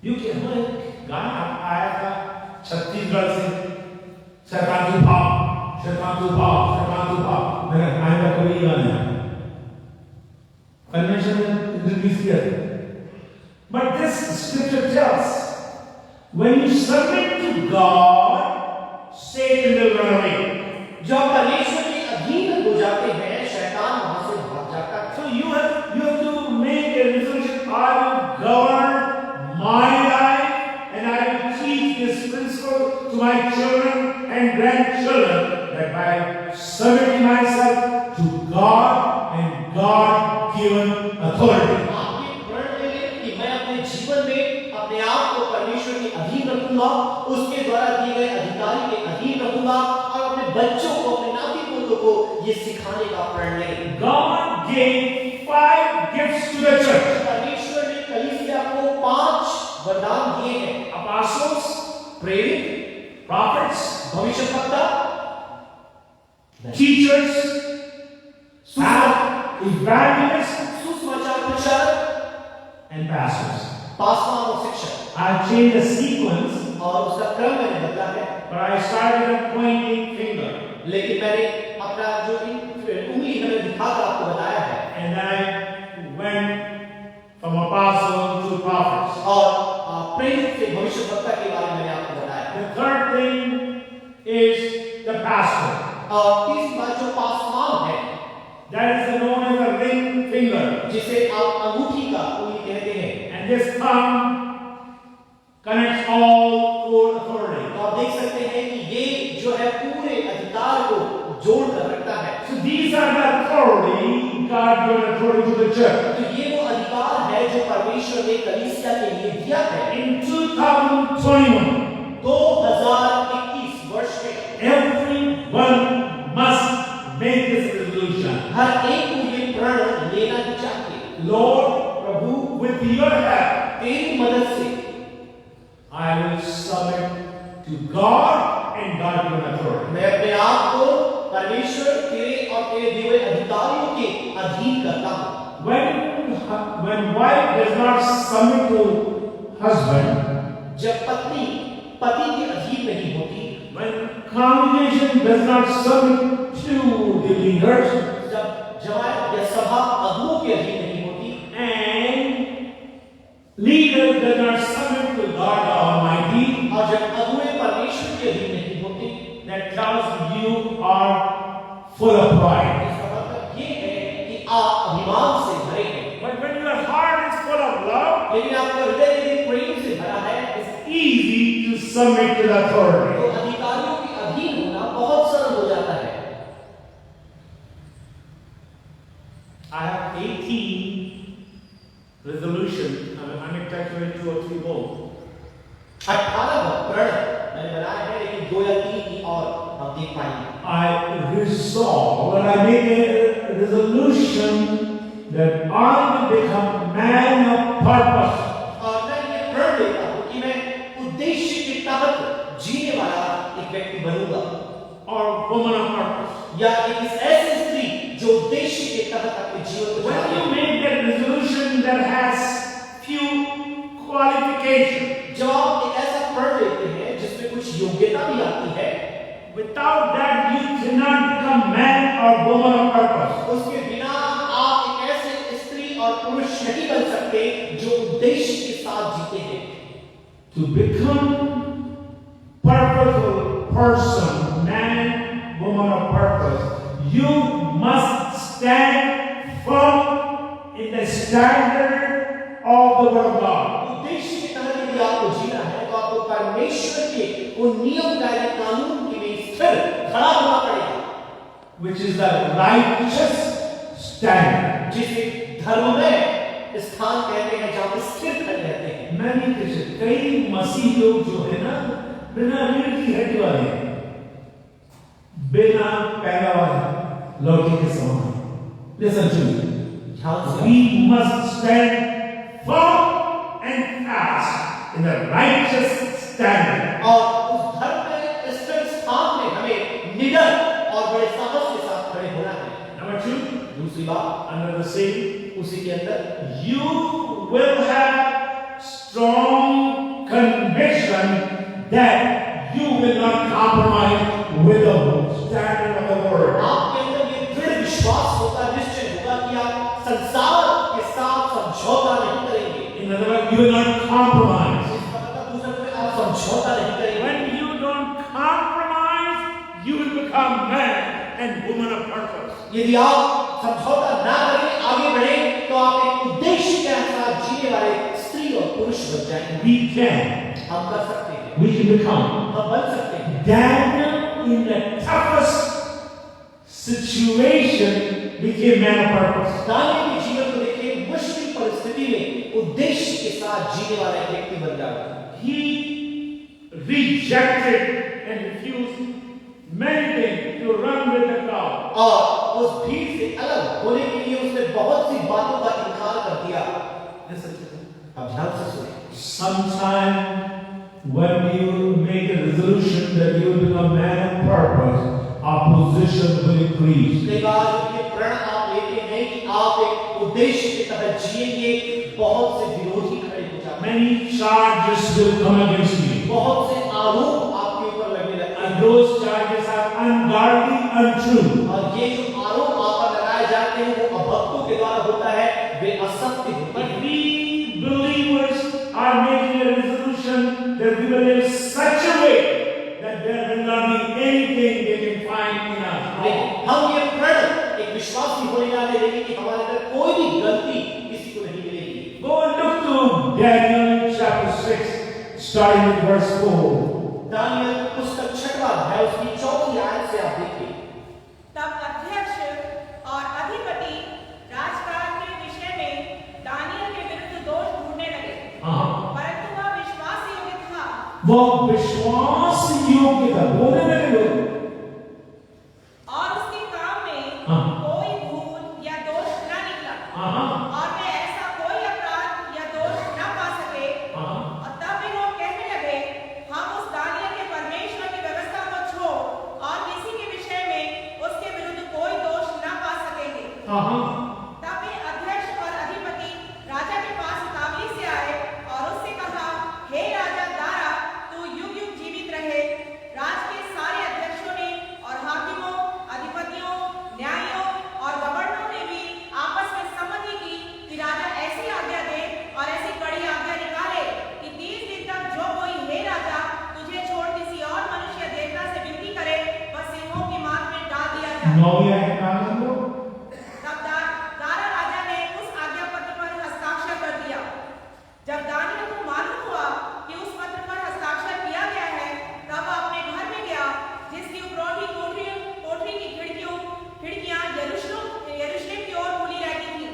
You can हमारे गाना आया था छत्तीसगढ़ से, शैतान तू भाग, शैतान तू भाग, शैतान तू भाग। मैंने आया कभी गाना कन्वेंशन में इंट्रोड्यूस किया था। But this scripture tells, when you submit to God, Satan will run away. जब परमेश्वर के अधीन हो जाते हैं, शैतान वहां से भाग जाता है। So you have to make a resolution. I will govern my life, and I will teach this principle to my children and grandchildren that by submitting myself to God and God-given authority. आप ये प्रण ले लें कि मैं अपने जीवन में अपने आप को परमेश्वर के अधीन रखूंगा, उसके द्वारा दिए गए अधिकारी के अधीन रखूंगा और अपने बच्चों को, अपने नाती पोतों को ये सिखाने का प्रण लें। God gave 5 gifts to the church: परमेश्वर ने कलीसिया को 5 वरदान दिए हैं। apostles, प्रेरित, prophets, भविष्यवक्ता, teachers, evangelists, सुसमाचार प्रचारक and pastors. पासवान और शिक्षक। I've changed the sequence, और उसका क्रम मैंने बदला है, but I started with a pointing finger, लेकिन मैंने अपना जो उंगली मैंने दिखाकर आपको बताया है, and then I went from apostle to prophets. और प्रेरित से भविष्यवक्ता के बारे में मैंने आपको बताया। The third thing is the pastor. और तीसरी बात जो पासवान है, That is known as a ring finger, जिसे आप अंगूठी का उंगली कहते हैं, and this thumb connects all 4 authority. तो आप देख सकते हैं कि ये जो है पूरे अधिकार को जोड़ कर रखता है। So these are the authority God gave authority to the church. तो ये वो अधिकार है जो परमेश्वर ने कलीसिया के लिए दिया है। In 2021, 2021 वर्ष में everyone must make this resolution. हर एक को ये प्रण लेना चाहिए। Lord, Prabhu, with your help, तेरी मदद से I will submit to God and God-given authority. मैं के दिए हुए अधिकारियों के अधीन करता हूँ। When wife does not submit to husband, जब पत्नी पति के अधीन नहीं होती, when congregation does not submit to the leaders, जब जमात या सभा अगुओं के अधीन नहीं होती, and leader does not submit to God Almighty, और जब अगुए परमेश्वर के अधीन नहीं होते, that tells you are full of pride. इसका मतलब ये है कि आप अभिमान से भरे हैं। But when your heart is full of love, लेकिन आपका हृदय यदि प्रेम से भरा है, it's easy to submit to the authority. तो अधिकारियों के अधीन होना बहुत सरल हो जाता है। I have 18 resolution. I'm actually 2 or 3 more. 18 प्रण मैंने बनाए हैं, लेकिन 2 या 3 ही और हम देख पाएंगे। I resolve, when I make a resolution that I will become man of purpose. और मैं ये प्रण लेता हूँ कि मैं उद्देश्य के तहत जीने वाला एक व्यक्ति बनूंगा, Or woman of purpose. या एक ऐसी स्त्री जो उद्देश्य के तहत अपने जीवन को When you जीती है। make that resolution that has few qualifications, जब आप एक ऐसा प्रण लेते हैं जिसमें कुछ योग्यता भी आती है, without that you cannot become man or woman of purpose. उसके बिना आप एक ऐसे स्त्री और पुरुष नहीं बन सकते जो उद्देश्य के साथ जीते हैं। To become purposeful person, man, woman of purpose, you must stand firm in the standard of the word of God. उद्देश्य के तहत यदि आपको जीना है तो आपको परमेश्वर के उन नियमकारी कानून के लिए स्थिर खड़ा होना पड़ेगा, Which is the righteous standard. जिसे धर्ममय स्थान कहते हैं, जहाँ पे स्थिर खड़े रहते हैं। Many Christians, कई मसीह लोग जो है ना, बिना रीढ़ की हड्डी वाले, बिना पैदा वाले लौकी के समान। Listen to me. ध्यान से We must stand firm and fast in the righteous standard. और उस धर्म में स्थिर स्थान में हमें निडर और बड़े साहस के साथ खड़े होना है। Number 2, दूसरी बात, under the same, उसी के अंदर you will have strong conviction that you will not compromise with the standard of the word. आपके अंदर ये दृढ़ विश्वास होगा, निश्चय होगा कि आप संसार के साथ समझौता नहीं करेंगे। In other words, you will not compromise. इसका मतलब दूसरे में आप समझौता नहीं करेंगे। When you don't compromise, you will become man and woman of purpose. यदि आप समझौता ना करें, आगे बढ़े, तो आप एक उद्देश्य के अनुसार जीने वाले स्त्री और पुरुष बन जाएंगे। We can. हम कर सकते हैं, We can become. हम बन सकते हैं। Daniel, in the toughest situation, became man of purpose. Daniel के जीवन को देखिए, मुश्किल परिस्थिति में उद्देश्य के साथ जीने वाला एक व्यक्ति बन जाएगा। He rejected and refused many things to run with the crowd. और उस भीड़ से अलग होने के लिए उसने बहुत सी बातों का इनकार कर दिया। अब ध्यान से सुनिए। Sometime when you make a resolution that you will become man of purpose, opposition will increase. कई बार ये प्रण आप लेते हैं कि आप एक उद्देश्य के तहत जिएंगे, बहुत से विरोधी खड़े हो जाते हैं। Many charges will come against you. बहुत से आरोप आपके ऊपर लगने लगते And हैं। those charges are ungodly, untrue. और ये जो आरोप आप पर लगाए जाते हैं वो अभक्तों के द्वारा होता है, वे असत्य होते But हैं। we believers are making a resolution that we will live such a way that there will not be anything they can find in us. लेकिन हम ये प्रण एक विश्वासी होने वाले देखें कि हमारे अंदर कोई भी गलती किसी को नहीं मिलेगी। Go and look to Daniel chapter 6, starting with verse 4. Daniel पुस्तक 6वां अध्याय उसकी 4वीं आयत से आप देखिए। तब अध्यक्ष और अधिपति राजकाज के विषय में दानियेल के विरुद्ध दोष ढूंढने लगे, परंतु वह विश्वास योग्य था वो विश्वास योग्य था, बोलने लगे लोग। और उसके काम में कोई भूल या दोष न निकला, और वे ऐसा कोई अपराध या दोष न पा सके। और तब वे लोग कहने लगे, हम उस दानियेल के परमेश्वर की व्यवस्था को छोड़ और किसी के विषय में उसके विरुद्ध कोई दोष न तब वे अध्यक्ष और अधिपति राजा के पास उतावली से आए और उससे कहा, हे राजा दारा, तू युग युग जीवित रहे। राज के सारे अध्यक्षों ने और हाकिमों, अधिपतियों, न्यायियों और गवर्नरों ने भी आपस में सम्मति की कि राजा ऐसी आज्ञा दे और ऐसी कड़ी आज्ञा निकाले कि 30 दिन तक जो कोई हे राजा तुझे छोड़ किसी और मनुष्य देवता से विनती करे, वह सिंहों की मार में डाल दिया जाए। तब दारा राजा ने उस आज्ञा पत्र पर हस्ताक्षर कर दिया। जब दानियों को मालूम हुआ कि उस पत्र पर हस्ताक्षर किया गया है, तब वह अपने घर में गया, जिसकी उपरौठी कोठरी की खिड़कियां यरूशलेम की ओर खुली रहती थी,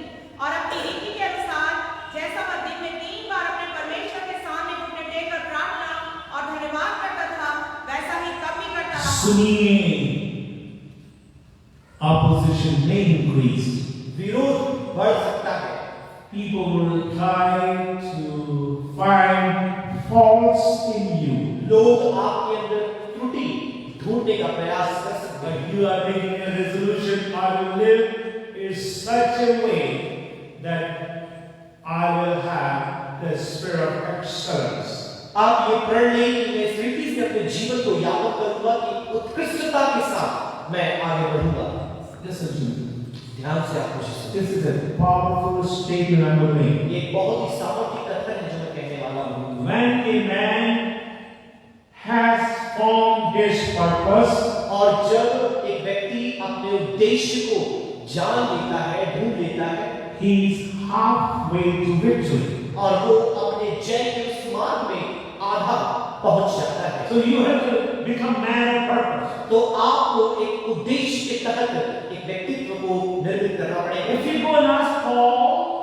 और अपनी रीति के अनुसार जैसा वह दिन में 3 बार अपने परमेश्वर के सामने घुटने टेककर प्रार्थना और धन्यवाद करता था, वैसा ही तब भी करता रहा। सुनिए, opposition may increase. विरोध बढ़ सकता है। People will try to find faults in you. लोग आपके अंदर त्रुटि ढूंढने का प्रयास कर सकते हैं। But you are making a resolution, I will live in such a way that I will have the spirit of excellence. आप ये प्रण लें कि मैं इस रीति से अपने जीवन को यापन करूंगा कि उत्कृष्टता के साथ मैं आगे बढ़ूंगा। Listen to me. ध्यान से आप कोशिश करें। This is a powerful statement I'm going to make. ये बहुत ही सामर्थ्य कथन है जो मैं कहने वाला हूँ। When a man has formed his purpose, और जब एक व्यक्ति अपने उद्देश्य को जान लेता है, ढूंढ लेता है, he is halfway to victory. और वो अपने जय के उस मार्ग में आधा पहुंच जाता है। So you have to become man of purpose. तो आपको एक उद्देश्य के तहत एक व्यक्तित्व को निर्मित करना पड़ेगा। If you go and ask Paul,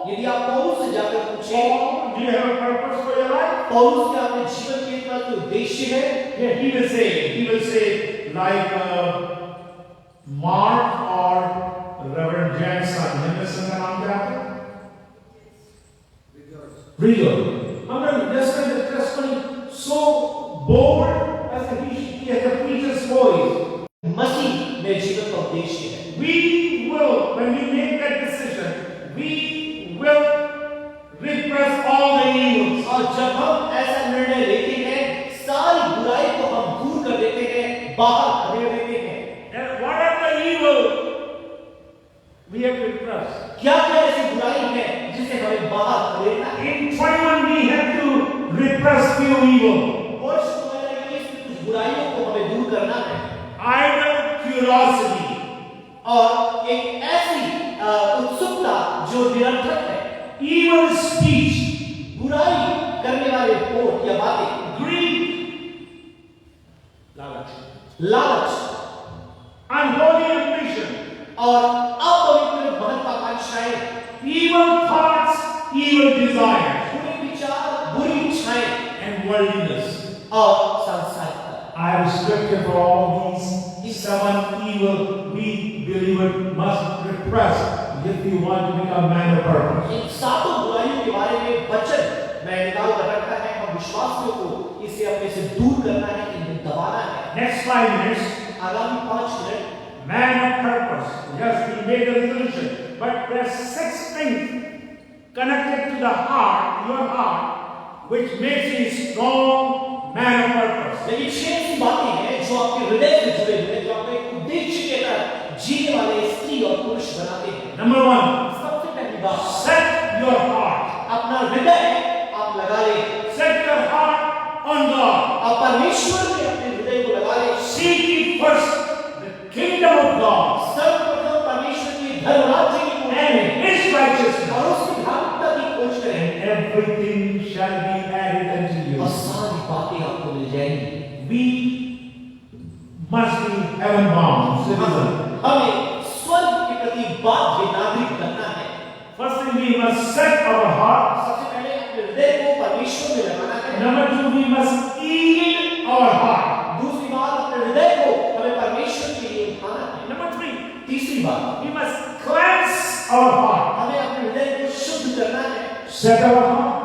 यदि आप पौलुस से जाकर पूछें, Paul, do you have a purpose for your life? पौलुस के अपने जीवन के अंदर कोई उद्देश्य है? Yeah, he will say like Mark or Reverend Jensen. Jensen का नाम क्या है? Rigor. So bold as he has a preacher's voice. मसीह में जीवन का उद्देश्य है। We will, when we make that decision, we will repress all the evils. और जब हम ऐसा निर्णय लेते हैं, सारी बुराई को हम दूर कर देते हैं, बाहर खड़े देते हैं। And whatever evil we have to repress. क्या क्या ऐसी बुराई है जिसे हमें बाहर खड़ेना है? In 21 we have to repress few evil. वर्ष 2021 में कुछ बुराइयों को हमें दूर करना है। Idle curiosity. और एक ऐसी उत्सुकता जो निरर्थक है। Evil speech. बुराई करने वाले होठ या बातें। Greed. लालच। Unholy ambition. और अपवित्र महत्वाकांक्षाएं। Evil thoughts, evil desires. बुरे विचार, बुरी इच्छाएं And worldliness. और सांसारिकता। I have scripture for all these 7 evil we believers must repress if we want to become man of purpose. इन सातों बुराइयों के बारे में वचन मैं निकाल कर रखा है। हम विश्वासियों को इसे अपने से दूर करना है, इन्हें दबाना है। Next 5 minutes, आगामी 5 minute man of purpose. Yes, we made a resolution, but there's 6 things connected to the heart, your heart, which makes you a strong man of purpose. लेकिन 6 ऐसी बातें हैं जो आपके हृदय से जुड़े हुए हैं, जो आपको एक उद्देश्य के तहत जीने वाले स्त्री और पुरुष बनाते हैं। Number 1, सबसे पहली बात, set your heart. अपना हृदय आप लगा लें। Set your heart on God. आप परमेश्वर में अपने हृदय को लगा लें। Seek ye first the kingdom of God सर्वप्रथम परमेश्वर के धर्म राज्य की खोज and करें His righteousness, और उसकी धार्मिकता की खोज करें, and everything shall be added unto you. और सारी बातें आपको मिल जाएंगी। We must be heaven-bound citizens. हमें स्वर्ग के प्रति बाध्य नागरिक बनना है। First thing, we must set our heart. सबसे पहले अपने हृदय को परमेश्वर में लगाना है। Number 2, we must yield our heart. दूसरी बात, अपने हृदय को हमें परमेश्वर के लिए उठाना है। Number 3, तीसरी बात, we must cleanse our heart. हमें अपने हृदय को शुद्ध करना है। Set our heart,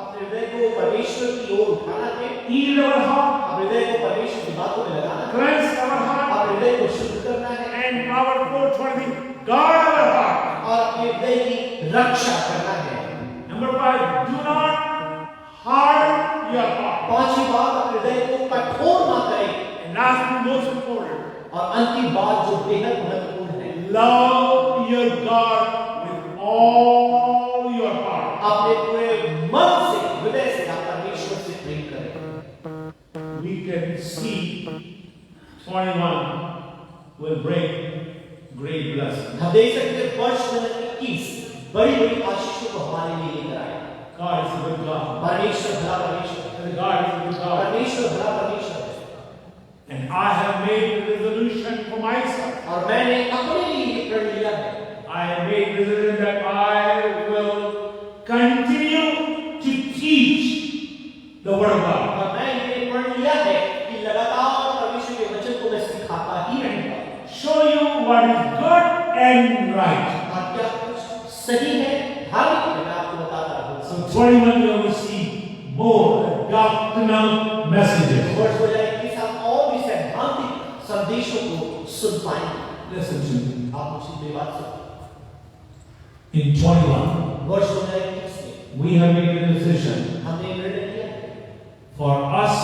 अपने हृदय को परमेश्वर की ओर उठाना है। yield our heart, अपने हृदय को परमेश्वर की बातों में लगाना है। cleanse our heart, अपने हृदय को शुद्ध करना है and our fourth one thing, guard our heart. रक्षा करना है। Number 5, do not harden your heart. पांचवी बात, अपने हृदय को कठोर ना करें। And lastly, most important, और अंतिम बात जो बेहद महत्वपूर्ण है, love your God with all your heart. अपने पूरे मन से, हृदय से आप परमेश्वर से प्रेम करें। We can see 21 will bring great blessing. हम देख सकते हैं वर्ष 21 बड़ी-बड़ी आशीषों को हमारे लिए लेकर आया। God is a good God. परमेश्वर भला परमेश्वर है। And God is a good God. परमेश्वर भला परमेश्वर है। And I have made a resolution for myself. और मैंने अपने लिए प्रण लिया है। I have made a resolution that I will continue to teach the word of God. और मैं ये प्रण लिया है कि लगातार परमेश्वर के वचन को मैं सिखाता ही रहूंगा। Show you what is good and right. और क्या कुछ सही है, धार्मिक है, मैं आपको बताता रहूंगा। So 21 you will see more doctrinal messages. वर्ष 2021 हम और भी सैद्धांतिक संदेशों को सुन पाएंगे। Listen to me. आप मुझे मेरी बात सुनो। In 21, वर्ष 2021 में we have made a decision. हमने निर्णय लिया है, For us,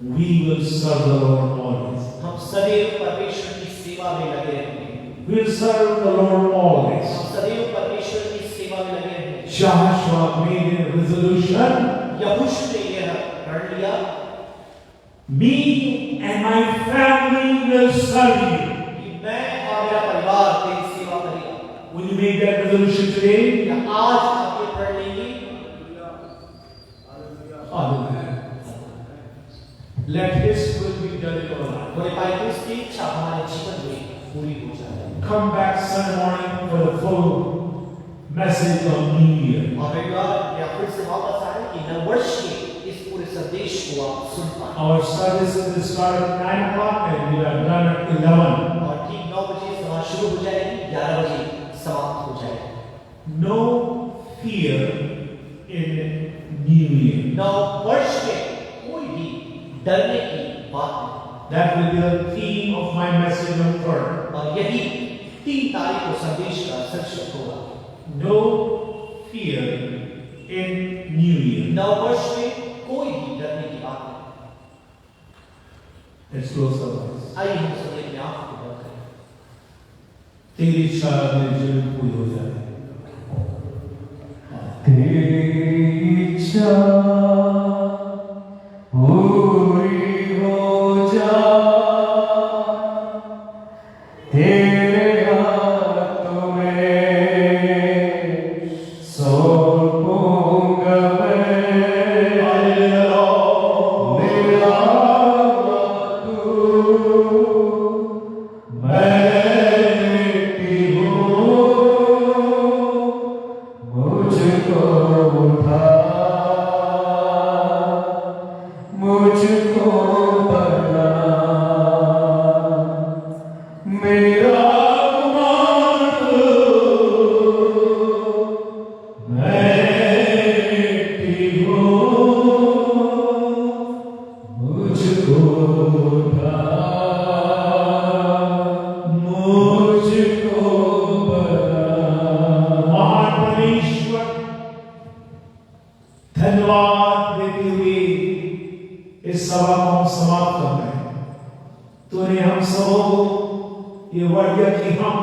we will serve the Lord always. हम सदैव परमेश्वर की सेवा में लगे रहेंगे। We will serve the Lord always. हम सदैव परमेश्वर की सेवा में लगे रहेंगे। Joshua made a resolution. यहोशू ने यह प्रण लिया, Me and my family will serve you. कि मैं और मेरा परिवार तेरी सेवा करेगा। Will you make that resolution today? क्या आज आप ये प्रण लेंगे? Hallelujah. Let His will be done in our life. बोले पाइटूस की इच्छा हमारे जीवन में पूरी हो जाए। Come back Sunday morning for the full message on New Year. और एक बार या फिर से वापस आए कि नव वर्ष के इस पूरे संदेश को आप सुन पाएं। Our service will start at 9 o'clock and we are done at 11. और ठीक 9 बजे सभा शुरू हो जाएगी, 11 बजे समाप्त हो जाएगी। No fear in New Year. नव वर्ष में कोई भी डरने की बात नहीं। That will be the theme of my message on 3rd. और यही 3 तारीख को संदेश का शीर्षक होगा। No fear in New Year. नव वर्ष में कोई भी डरने की बात नहीं। Let's close our eyes. आइए हम सब अपने आंखों को बंद करें। तेरी इच्छा मेरे जीवन में पूरी हो जाए। तेरी इच्छा पूरी हो जाए, तेरे हाथों में सौंपूंगा मैं। मेरा तू, मैं मिट्टी हूँ, मुझको उठा, मुझको बना। मेरा गुमान मैं मिट्टी हूँ, मुझको उठा, मुझको बना। महान परमेश्वर, धन्यवाद देते हुए इस सभा को हम समाप्त कर रहे हैं। तूने हम सबों को ये वरद दिया कि हम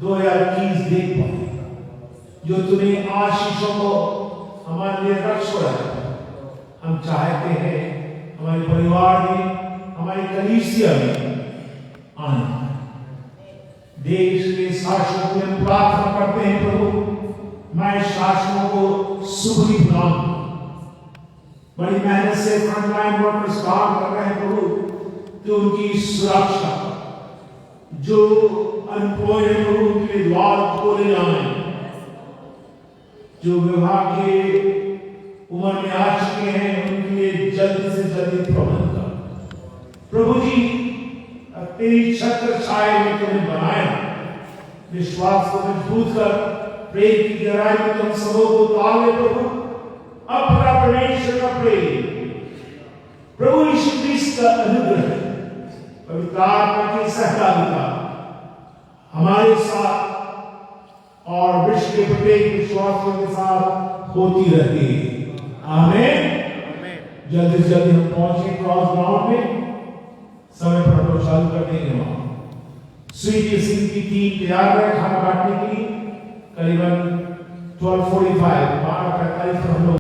2021 देख पाए, जो तूने आशीषों को हमारे लिए रख छोड़ा है। हम चाहते हैं हमारे परिवार में, हमारी कलीसिया में आना। देश के शासकों के लिए प्रार्थना करते हैं प्रभु, मैं शासकों को सुखी बनाऊं। बड़ी मेहनत से फ्रंटलाइन वर्कर्स काम कर रहे हैं प्रभु, तो उनकी सुरक्षा, जो अनएम्प्लॉयड है प्रभु उनके लिए द्वार खोले जाएं, जो विवाह के उम्र में आ चुके हैं उनके लिए जल्दी से जल्दी प्रबंध कर। प्रभु जी, तेरी छत्र छाया में तुमने बनाया, विश्वास को मजबूत कर, प्रेम की गहराई में तुम सबों को उतार ले प्रभु। अपना परमेश्वर का प्रेम, प्रभु यीशु क्रिस्त का अनुग्रह, पवित्र आत्मा की सहभागिता हमारे साथ और विश्व के प्रत्येक विश्वासियों के साथ होती रहती है। आमीन। जल्दी से जल्दी हम पहुंचे क्रॉस ग्राउंड में, समय पर हम लोग चालू कर देंगे। वहां स्वीट सिंह की टीम तैयार है खाना काटने के लिए। करीबन 12:45 12:45 पर हम लोग